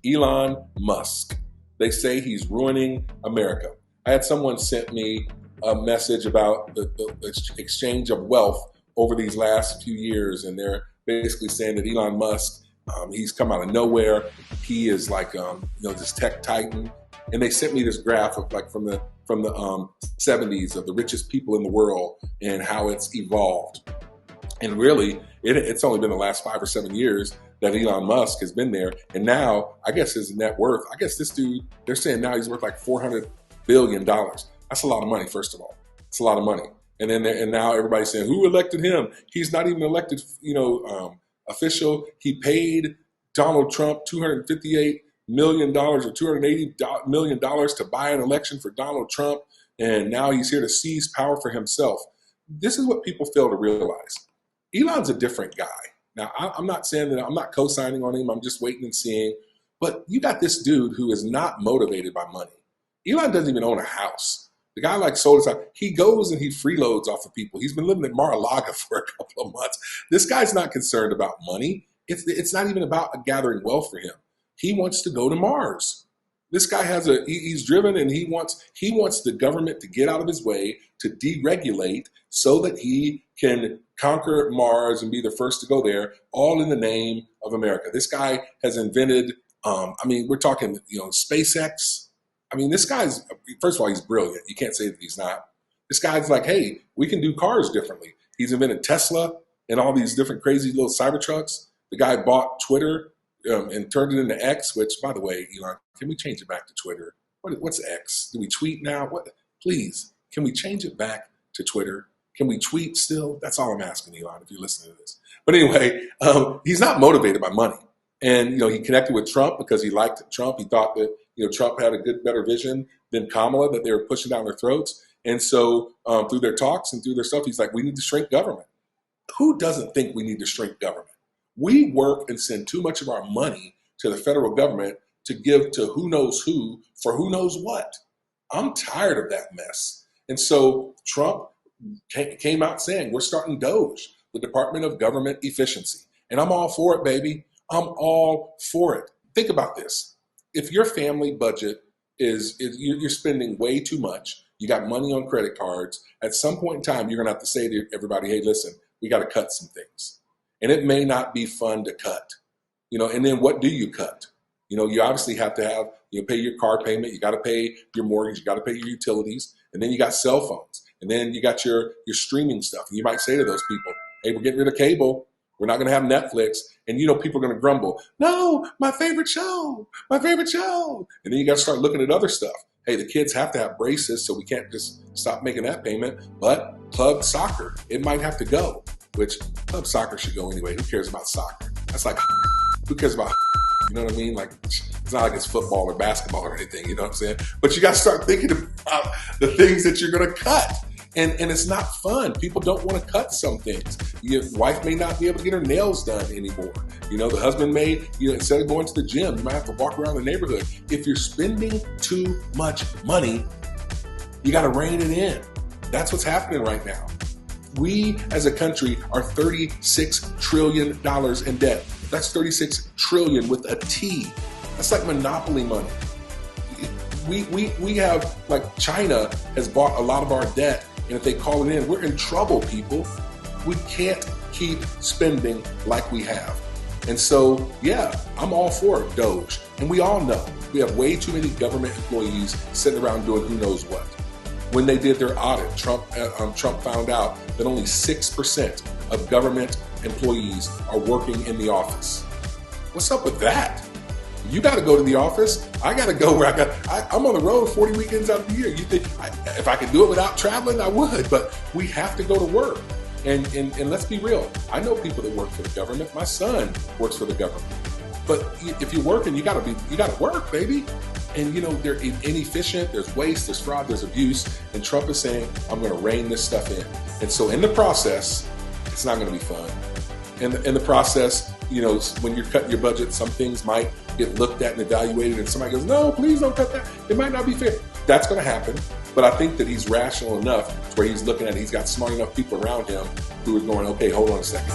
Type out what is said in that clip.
Elon Musk. They say he's ruining America. I had someone sent me a message about the exchange of wealth over these last few years, and they're basically saying that Elon Musk, he's come out of nowhere. He is like this tech titan, and they sent me this graph of like from the 70s of the richest people in the world and how it's evolved. And really, it's only been the last 5 or 7 years that Elon Musk has been there. And now, I guess his net worth, I guess this dude, they're saying now he's worth like $400 billion. That's a lot of money, first of all. It's a lot of money. And then and now everybody's saying, who elected him? He's not even elected, official. He paid Donald Trump $258 million or $280 million to buy an election for Donald Trump. And now he's here to seize power for himself. This is what people fail to realize. Elon's a different guy. Now, I'm not saying that I'm not co-signing on him. I'm just waiting and seeing. But you got this dude who is not motivated by money. Elon doesn't even own a house. The guy like sold his house. He goes and he freeloads off of people. He's been living in Mar-a-Lago for a couple of months. This guy's not concerned about money. It's not even about gathering wealth for him. He wants to go to Mars. This guy he's driven, and he wants the government to get out of his way, to deregulate so that he can conquer Mars and be the first to go there, all in the name of America. This guy has invented, we're talking, SpaceX. This guy's, first of all, he's brilliant. You can't say that he's not. This guy's like, hey, we can do cars differently. He's invented Tesla and all these different crazy little Cybertrucks. The guy bought Twitter and turned it into X, which, by the way, Elon, can we change it back to Twitter? What's X? Do we tweet now? Please, can we change it back to Twitter? Can we tweet still? That's all I'm asking, Elon, if you're listening to this. But anyway, he's not motivated by money. And, he connected with Trump because he liked Trump. He thought that, Trump had a better vision than Kamala that they were pushing down their throats. And so through their talks and through their stuff, he's like, we need to shrink government. Who doesn't think we need to shrink government? We work and send too much of our money to the federal government to give to who knows who for who knows what. I'm tired of that mess. And so Trump came out saying, we're starting DOGE, the Department of Government Efficiency. And I'm all for it, baby. I'm all for it. Think about this. If your family budget is you're spending way too much, you got money on credit cards, at some point in time, you're going to have to say to everybody, hey, listen, we got to cut some things. And it may not be fun to cut, and then what do you cut? You obviously have to have, pay your car payment. You got to pay your mortgage. You got to pay your utilities. And then you got cell phones. And then you got your streaming stuff. And you might say to those people, hey, we're getting rid of cable. We're not going to have Netflix. And people are going to grumble. No, my favorite show. And then you got to start looking at other stuff. Hey, the kids have to have braces, so we can't just stop making that payment. But club soccer, it might have to go, which club soccer should go anyway. Who cares about soccer? That's like, who cares about, you know what I mean? Like, it's not like it's football or basketball or anything, you know what I'm saying? But you got to start thinking about the things that you're going to cut. And it's not fun. People don't want to cut some things. Your wife may not be able to get her nails done anymore. The husband may, instead of going to the gym, you might have to walk around the neighborhood. If you're spending too much money, you got to rein it in. That's what's happening right now. We as a country are $36 trillion in debt. That's 36 trillion with a T. That's like monopoly money. We have, like, China has bought a lot of our debt, and if they call it in, we're in trouble, people. We can't keep spending like we have. And so, yeah, I'm all for DOGE. And we all know we have way too many government employees sitting around doing who knows what. When they did their audit, Trump found out that only 6% of government employees are working in the office. What's up with that? You got to go to the office. I got to go where I'm on the road 40 weekends out of the year. You think if I could do it without traveling, I would, but we have to go to work. And let's be real. I know people that work for the government. My son works for the government. But if you're working, you got to work, baby. And they're inefficient. There's waste, there's fraud, there's abuse. And Trump is saying, I'm going to rein this stuff in. And so in the process, it's not going to be fun. In the process, when you're cutting your budget, some things might get looked at and evaluated, and somebody goes, no, please don't cut that. It might not be fair. That's going to happen. But I think that he's rational enough to where he's looking at it. He's got smart enough people around him who are going, okay, hold on a second.